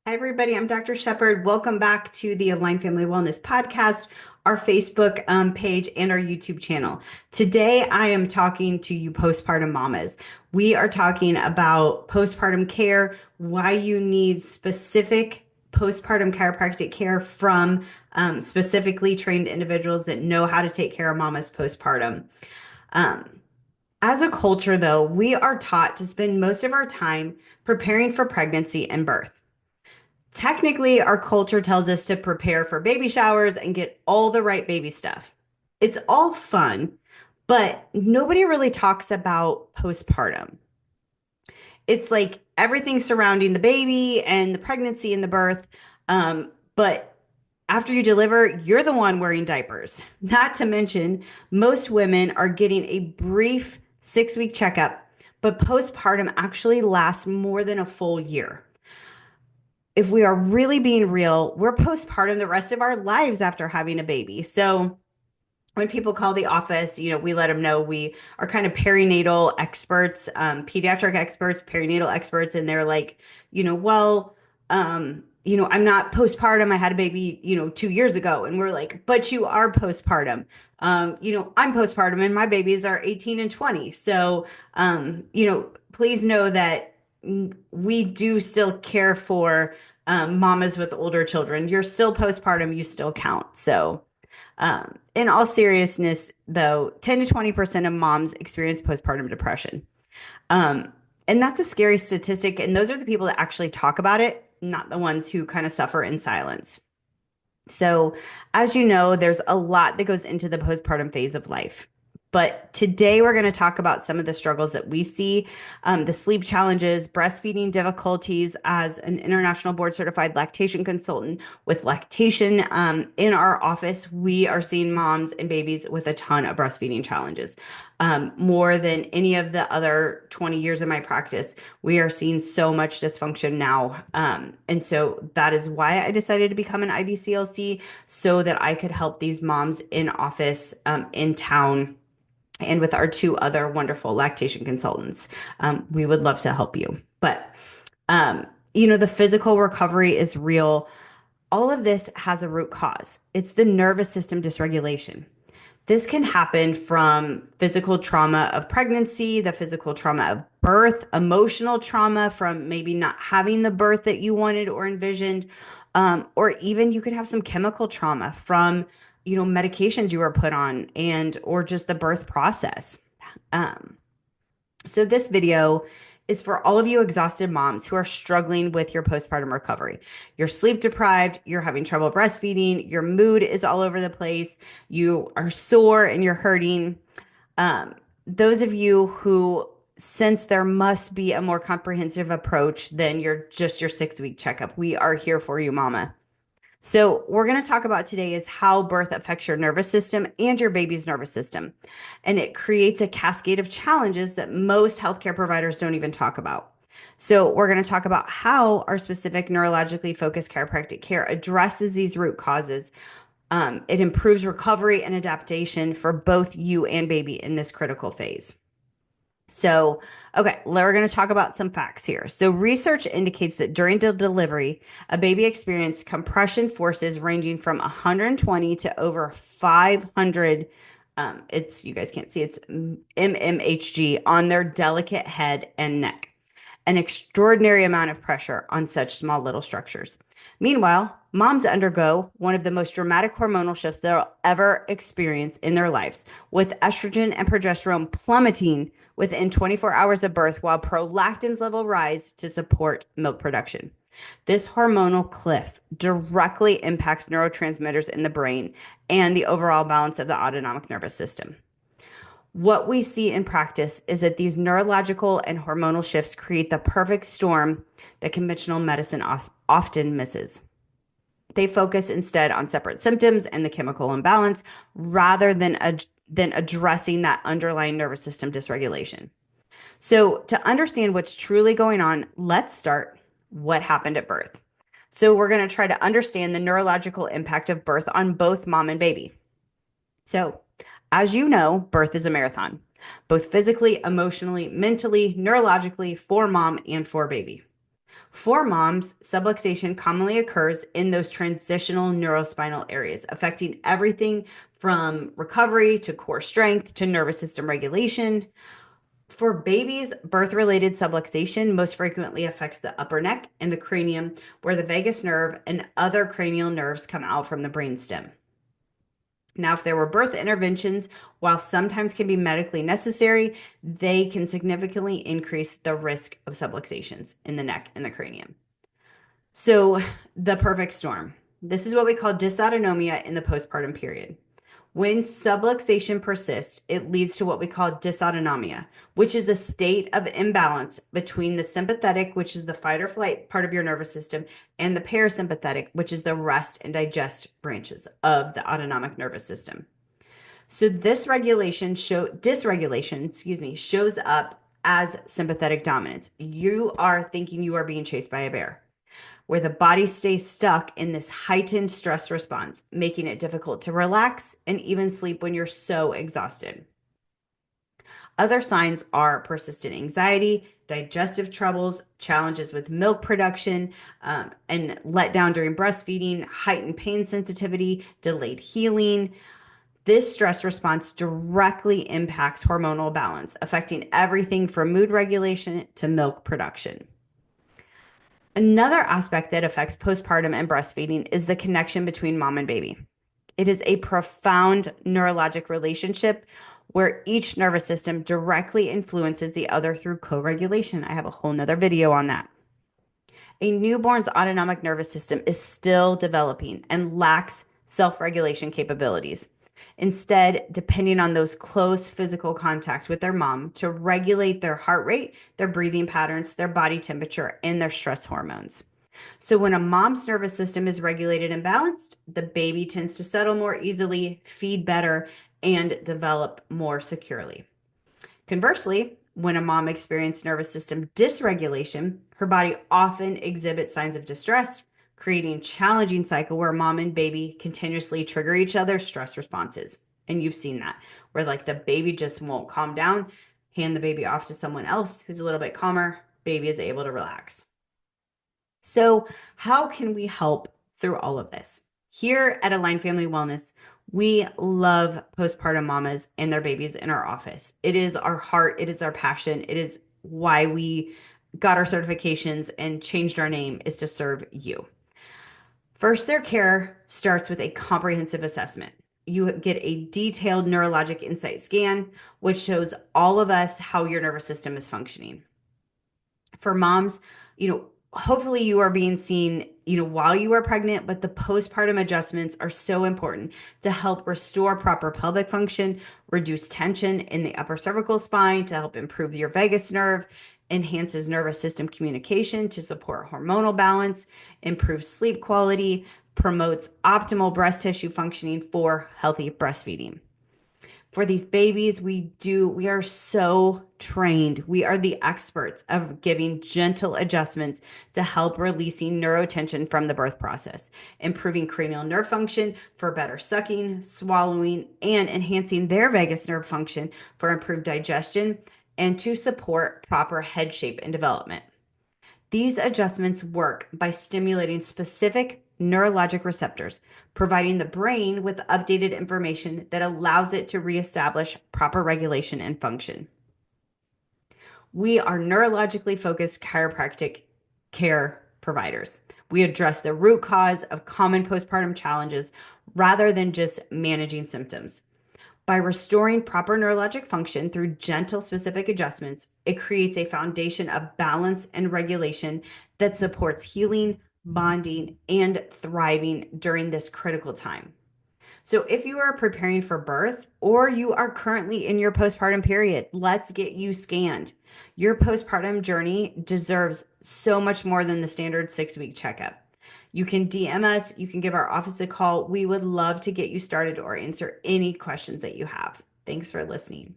Hi, everybody. I'm Dr. Shepherd. Welcome back to the Align Family Wellness Podcast, our Facebook page, and our YouTube channel. Today, I am talking to you postpartum mamas. We are talking about postpartum care, why you need specific postpartum chiropractic care from specifically trained individuals that know how to take care of mamas postpartum. Um, as a culture, though, we are taught to spend most of our time preparing for pregnancy and birth. Technically, our culture tells us to prepare for baby showers and get all the right baby stuff. It's all fun, but nobody really talks about postpartum. It's like everything surrounding the baby and the pregnancy and the birth. But after you deliver, you're the one wearing diapers. Not to mention, most women are getting a brief 6 week checkup, but postpartum actually lasts more than a full year. If we are really being real, we're postpartum the rest of our lives after having a baby. So when people call the office, we let them know we are kind of perinatal experts, pediatric experts, perinatal experts, and they're like, I'm not postpartum. I had a baby, 2 years ago, and we're like, but you are postpartum. I'm postpartum, and my babies are 18 and 20. So, please know that we do still care for mamas with older children. You're still postpartum. You still count. So. In all seriousness, though, 10 to 20% of moms experience postpartum depression. Um, and that's a scary statistic. And those are the people that actually talk about it, not the ones who kind of suffer in silence. So, as you know, there's a lot that goes into the postpartum phase of life. But today we're going to talk about some of the struggles that we see, the sleep challenges, breastfeeding difficulties. As an international board certified lactation consultant with lactation in our office, we are seeing moms and babies with a ton of breastfeeding challenges. More than any of the other 20 years of my practice, we are seeing so much dysfunction now. And so that is why I decided to become an IBCLC so that I could help these moms in office, in town, and with our two other wonderful lactation consultants. We would love to help you. But, the physical recovery is real. All of this has a root cause. It's the nervous system dysregulation. This can happen from physical trauma of pregnancy, the physical trauma of birth, emotional trauma from maybe not having the birth that you wanted or envisioned, or even you could have some chemical trauma from, medications you were put on and or just the birth process. Um, so this video is for all of you exhausted moms who are struggling with your postpartum recovery. You're sleep deprived, you're having trouble breastfeeding, your mood is all over the place, you are sore and you're hurting. Those of you who sense there must be a more comprehensive approach than your 6 week checkup, we are here for you, mama. So, we're going to talk about today is how birth affects your nervous system and your baby's nervous system. And it creates a cascade of challenges that most healthcare providers don't even talk about. So, we're going to talk about how our specific neurologically focused chiropractic care addresses these root causes. It improves recovery and adaptation for both you and baby in this critical phase. So, okay, we're going to talk about some facts here. So, research indicates that during the delivery, a baby experienced compression forces ranging from 120 to over 500. You guys can't see, it's mmHg on their delicate head and neck. An extraordinary amount of pressure on such small little structures. Meanwhile, moms undergo one of the most dramatic hormonal shifts they'll ever experience in their lives, with estrogen and progesterone plummeting within 24 hours of birth while prolactin's level rise to support milk production. This hormonal cliff directly impacts neurotransmitters in the brain and the overall balance of the autonomic nervous system. What we see in practice is that these neurological and hormonal shifts create the perfect storm that conventional medicine often misses. They focus instead on separate symptoms and the chemical imbalance rather than addressing that underlying nervous system dysregulation. So, to understand what's truly going on, let's start what happened at birth. So, we're going to try to understand the neurological impact of birth on both mom and baby. So, as you know, birth is a marathon, both physically, emotionally, mentally, neurologically, for mom and for baby. For moms, subluxation commonly occurs in those transitional neurospinal areas, affecting everything from recovery to core strength to nervous system regulation. For babies, birth related subluxation most frequently affects the upper neck and the cranium, where the vagus nerve and other cranial nerves come out from the brainstem. Now, if there were birth interventions, while sometimes can be medically necessary, they can significantly increase the risk of subluxations in the neck and the cranium. So, the perfect storm. This is what we call dysautonomia in the postpartum period. When subluxation persists, it leads to what we call dysautonomia, which is the state of imbalance between the sympathetic, which is the fight or flight part of your nervous system, and the parasympathetic, which is the rest and digest branches of the autonomic nervous system. So this dysregulation, shows up as sympathetic dominance. You are thinking you are being chased by a bear, where the body stays stuck in this heightened stress response, making it difficult to relax and even sleep when you're so exhausted. Other signs are persistent anxiety, digestive troubles, challenges with milk production, and letdown during breastfeeding, heightened pain sensitivity, delayed healing. This stress response directly impacts hormonal balance, affecting everything from mood regulation to milk production. Another aspect that affects postpartum and breastfeeding is the connection between mom and baby. It is a profound neurologic relationship where each nervous system directly influences the other through co-regulation. I have a whole nother video on that. A newborn's autonomic nervous system is still developing and lacks self-regulation capabilities. Instead, depending on those close physical contact with their mom to regulate their heart rate, their breathing patterns, their body temperature, and their stress hormones. So when a mom's nervous system is regulated and balanced, the baby tends to settle more easily, feed better, and develop more securely. Conversely, when a mom experiences nervous system dysregulation, her body often exhibits signs of distress, creating a challenging cycle where mom and baby continuously trigger each other's stress responses. And you've seen that, where like the baby just won't calm down, hand the baby off to someone else who's a little bit calmer, baby is able to relax. So, how can we help through all of this? Here at Align Family Wellness, we love postpartum mamas and their babies in our office. It is our heart, it is our passion, it is why we got our certifications and changed our name, is to serve you. First, their care starts with a comprehensive assessment. You get a detailed neurologic insight scan, which shows all of us how your nervous system is functioning. For moms, hopefully you are being seen, while you are pregnant, but the postpartum adjustments are so important to help restore proper pelvic function, reduce tension in the upper cervical spine to help improve your vagus nerve, enhances nervous system communication to support hormonal balance, improves sleep quality, promotes optimal breast tissue functioning for healthy breastfeeding. For these babies, we are so trained. We are the experts of giving gentle adjustments to help releasing neurotension from the birth process, improving cranial nerve function for better sucking, swallowing, and enhancing their vagus nerve function for improved digestion and to support proper head shape and development. These adjustments work by stimulating specific neurologic receptors, providing the brain with updated information that allows it to reestablish proper regulation and function. We are neurologically focused chiropractic care providers. We address the root cause of common postpartum challenges rather than just managing symptoms. By restoring proper neurologic function through gentle, specific adjustments, it creates a foundation of balance and regulation that supports healing, bonding, and thriving during this critical time. So, if you are preparing for birth or you are currently in your postpartum period, let's get you scanned. Your postpartum journey deserves so much more than the standard 6-week checkup. You can DM us, you can give our office a call. We would love to get you started or answer any questions that you have. Thanks for listening.